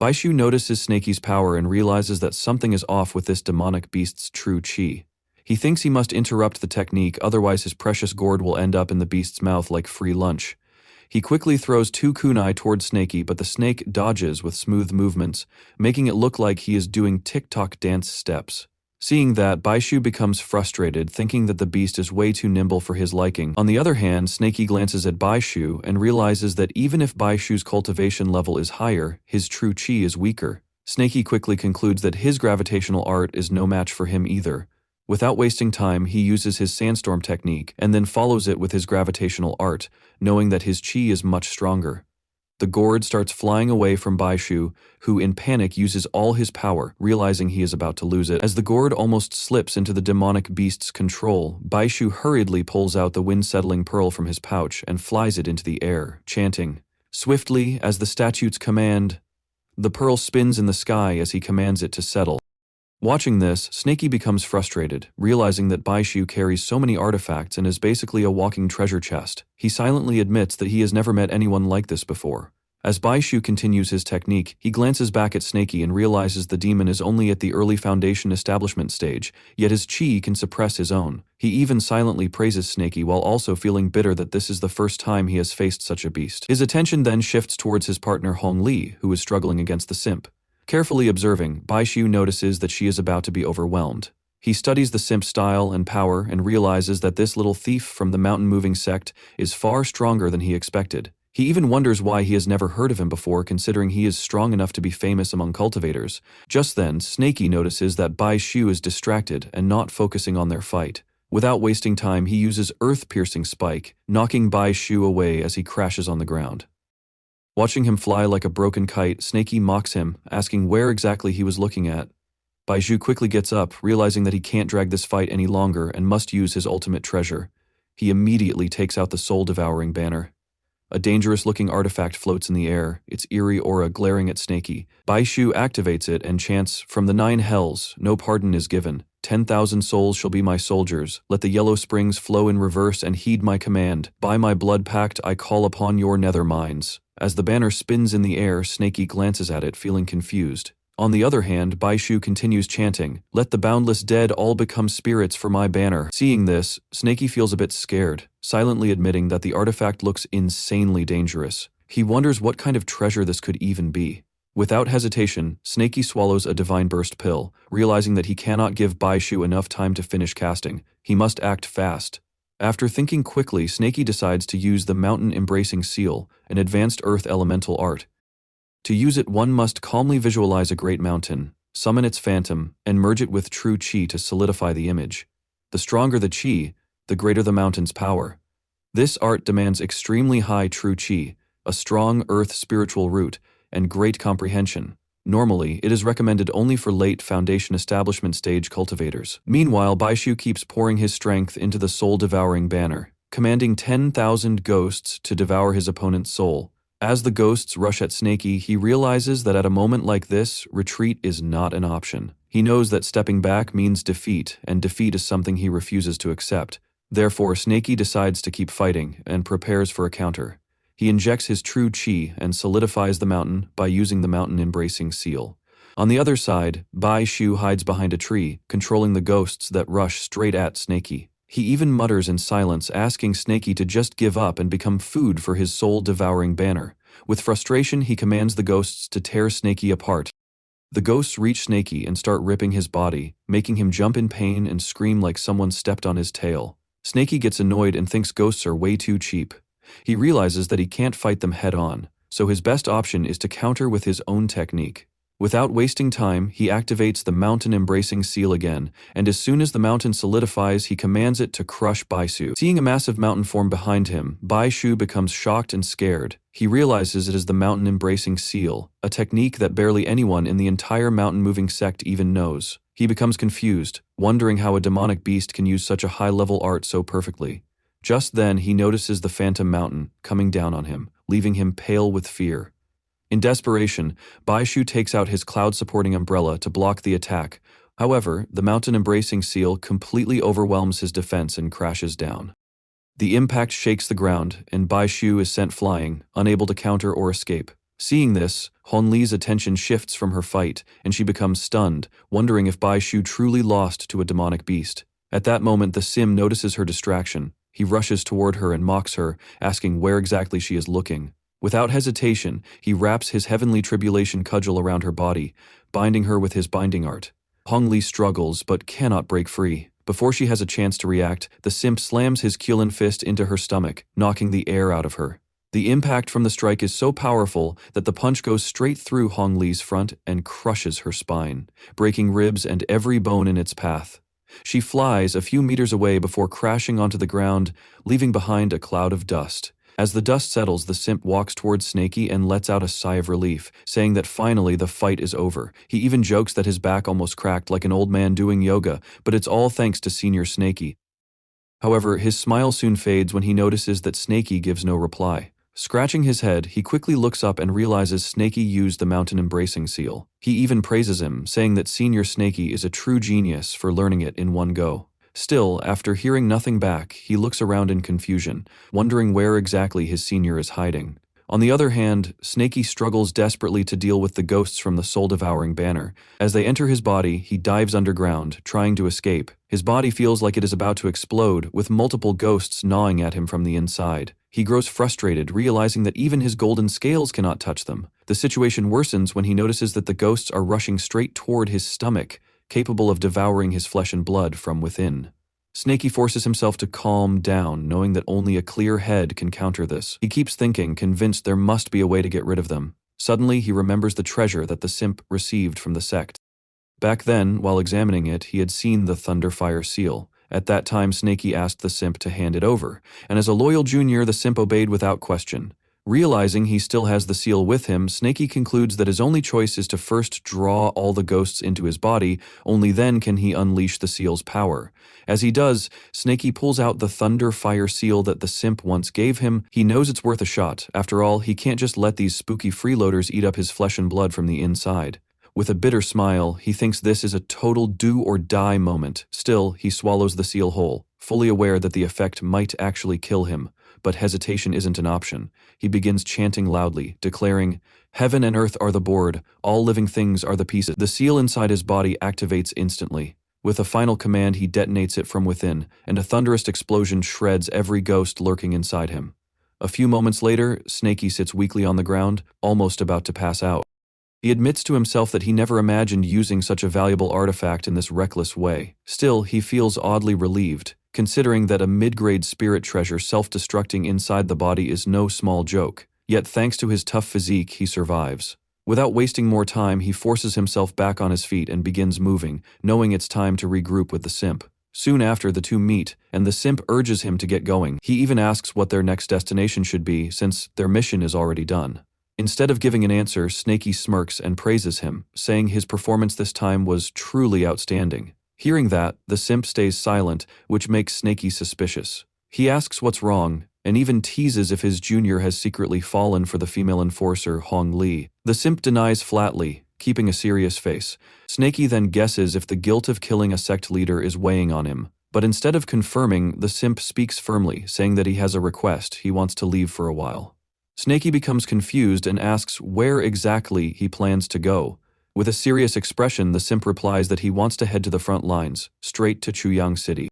Baishu notices Snaky's power and realizes that something is off with this demonic beast's true chi. He thinks he must interrupt the technique, otherwise his precious gourd will end up in the beast's mouth like free lunch. He quickly throws 2 kunai toward Snaky, but the snake dodges with smooth movements, making it look like he is doing TikTok dance steps. Seeing that, Baishu becomes frustrated, thinking that the beast is way too nimble for his liking. On the other hand, Snaky glances at Baishu and realizes that even if Baishu's cultivation level is higher, his true chi is weaker. Snaky quickly concludes that his gravitational art is no match for him either. Without wasting time, he uses his sandstorm technique and then follows it with his gravitational art, knowing that his chi is much stronger. The gourd starts flying away from Baishu, who in panic uses all his power, realizing he is about to lose it. As the gourd almost slips into the demonic beast's control, Baishu hurriedly pulls out the wind-settling pearl from his pouch and flies it into the air, chanting, "Swiftly, as the statutes command." The pearl spins in the sky as he commands it to settle. Watching this, Snaky becomes frustrated, realizing that Baishu carries so many artifacts and is basically a walking treasure chest. He silently admits that he has never met anyone like this before. As Baishu continues his technique, he glances back at Snaky and realizes the demon is only at the early foundation establishment stage, yet his chi can suppress his own. He even silently praises Snaky while also feeling bitter that this is the first time he has faced such a beast. His attention then shifts towards his partner Hong Li, who is struggling against the simp. Carefully observing, Baishu notices that she is about to be overwhelmed. He studies the simp's style and power and realizes that this little thief from the mountain-moving sect is far stronger than he expected. He even wonders why he has never heard of him before, considering he is strong enough to be famous among cultivators. Just then, Snaky notices that Baishu is distracted and not focusing on their fight. Without wasting time, he uses Earth-Piercing Spike, knocking Baishu away as he crashes on the ground. Watching him fly like a broken kite, Snaky mocks him, asking where exactly he was looking at. Baishu quickly gets up, realizing that he can't drag this fight any longer and must use his ultimate treasure. He immediately takes out the soul-devouring banner. A dangerous-looking artifact floats in the air, its eerie aura glaring at Snaky. Baishu activates it and chants, "From the 9 hells, no pardon is given. 10,000 souls shall be my soldiers. Let the yellow springs flow in reverse and heed my command. By my blood pact I call upon your nether mines." As the banner spins in the air, Snaky glances at it, feeling confused. On the other hand, Baishu continues chanting, "Let the boundless dead all become spirits for my banner." Seeing this, Snaky feels a bit scared, silently admitting that the artifact looks insanely dangerous. He wonders what kind of treasure this could even be. Without hesitation, Snaky swallows a Divine Burst pill, realizing that he cannot give Baishu enough time to finish casting. He must act fast. After thinking quickly, Snaky decides to use the Mountain Embracing Seal, an advanced earth elemental art. To use it, one must calmly visualize a great mountain, summon its phantom, and merge it with true chi to solidify the image. The stronger the chi, the greater the mountain's power. This art demands extremely high true chi, a strong earth spiritual root, and great comprehension. Normally, it is recommended only for late foundation establishment stage cultivators. Meanwhile, Baishu keeps pouring his strength into the soul-devouring banner, commanding 10,000 ghosts to devour his opponent's soul. As the ghosts rush at Snaky, he realizes that at a moment like this, retreat is not an option. He knows that stepping back means defeat, and defeat is something he refuses to accept. Therefore, Snaky decides to keep fighting and prepares for a counter. He injects his true chi and solidifies the mountain by using the Mountain Embracing Seal. On the other side, Baishu hides behind a tree, controlling the ghosts that rush straight at Snaky. He even mutters in silence, asking Snaky to just give up and become food for his soul-devouring banner. With frustration, he commands the ghosts to tear Snaky apart. The ghosts reach Snaky and start ripping his body, making him jump in pain and scream like someone stepped on his tail. Snaky gets annoyed and thinks ghosts are way too cheap. He realizes that he can't fight them head-on, so his best option is to counter with his own technique. Without wasting time, he activates the Mountain Embracing Seal again, and as soon as the mountain solidifies, he commands it to crush Baishu. Seeing a massive mountain form behind him, Baishu becomes shocked and scared. He realizes it is the Mountain Embracing Seal, a technique that barely anyone in the entire mountain-moving sect even knows. He becomes confused, wondering how a demonic beast can use such a high-level art so perfectly. Just then, he notices the Phantom Mountain coming down on him, leaving him pale with fear. In desperation, Baishu takes out his cloud-supporting umbrella to block the attack. However, the Mountain Embracing Seal completely overwhelms his defense and crashes down. The impact shakes the ground, and Baishu is sent flying, unable to counter or escape. Seeing this, Hon Li's attention shifts from her fight, and she becomes stunned, wondering if Bai Shu truly lost to a demonic beast. At that moment, the sim notices her distraction. He rushes toward her and mocks her, asking where exactly she is looking. Without hesitation, he wraps his heavenly tribulation cudgel around her body, binding her with his binding art. Hong Li struggles but cannot break free. Before she has a chance to react, the simp slams his Kulin fist into her stomach, knocking the air out of her. The impact from the strike is so powerful that the punch goes straight through Hong Li's front and crushes her spine, breaking ribs and every bone in its path. She flies a few meters away before crashing onto the ground, leaving behind a cloud of dust. As the dust settles, the simp walks towards Snakey and lets out a sigh of relief, saying that finally the fight is over. He even jokes that his back almost cracked like an old man doing yoga, but it's all thanks to Senior Snakey. However, his smile soon fades when he notices that Snakey gives no reply. Scratching his head, he quickly looks up and realizes Snakey used the mountain embracing seal. He even praises him, saying that Senior Snakey is a true genius for learning it in one go. Still, after hearing nothing back, he looks around in confusion, wondering where exactly his senior is hiding. On the other hand, Snakey struggles desperately to deal with the ghosts from the soul-devouring banner. As they enter his body, he dives underground, trying to escape. His body feels like it is about to explode, with multiple ghosts gnawing at him from the inside. He grows frustrated, realizing that even his golden scales cannot touch them. The situation worsens when he notices that the ghosts are rushing straight toward his stomach, capable of devouring his flesh and blood from within. Snakey forces himself to calm down, knowing that only a clear head can counter this. He keeps thinking, convinced there must be a way to get rid of them. Suddenly, he remembers the treasure that the simp received from the sect. Back then, while examining it, he had seen the Thunderfire seal. At that time, Snakey asked the simp to hand it over, and as a loyal junior, the simp obeyed without question. Realizing he still has the seal with him, Snakey concludes that his only choice is to first draw all the ghosts into his body, only then can he unleash the seal's power. As he does, Snakey pulls out the thunder fire seal that the simp once gave him. He knows it's worth a shot. After all, he can't just let these spooky freeloaders eat up his flesh and blood from the inside. With a bitter smile, he thinks this is a total do-or-die moment. Still, he swallows the seal whole, fully aware that the effect might actually kill him. But hesitation isn't an option. He begins chanting loudly, declaring, "Heaven and earth are the board, all living things are the pieces." The seal inside his body activates instantly. With a final command, he detonates it from within, and a thunderous explosion shreds every ghost lurking inside him. A few moments later, Snakey sits weakly on the ground, almost about to pass out. He admits to himself that he never imagined using such a valuable artifact in this reckless way. Still, he feels oddly relieved, considering that a mid-grade spirit treasure self-destructing inside the body is no small joke. Yet thanks to his tough physique, he survives. Without wasting more time, he forces himself back on his feet and begins moving, knowing it's time to regroup with the simp. Soon after, the two meet, and the simp urges him to get going. He even asks what their next destination should be, since their mission is already done. Instead of giving an answer, Snakey smirks and praises him, saying his performance this time was truly outstanding. Hearing that, the simp stays silent, which makes Snakey suspicious. He asks what's wrong, and even teases if his junior has secretly fallen for the female enforcer, Hong Li. The simp denies flatly, keeping a serious face. Snakey then guesses if the guilt of killing a sect leader is weighing on him. But instead of confirming, the simp speaks firmly, saying that he has a request. He wants to leave for a while. Snakey becomes confused and asks where exactly he plans to go. With a serious expression, the simp replies that he wants to head to the front lines, straight to Chuyang City.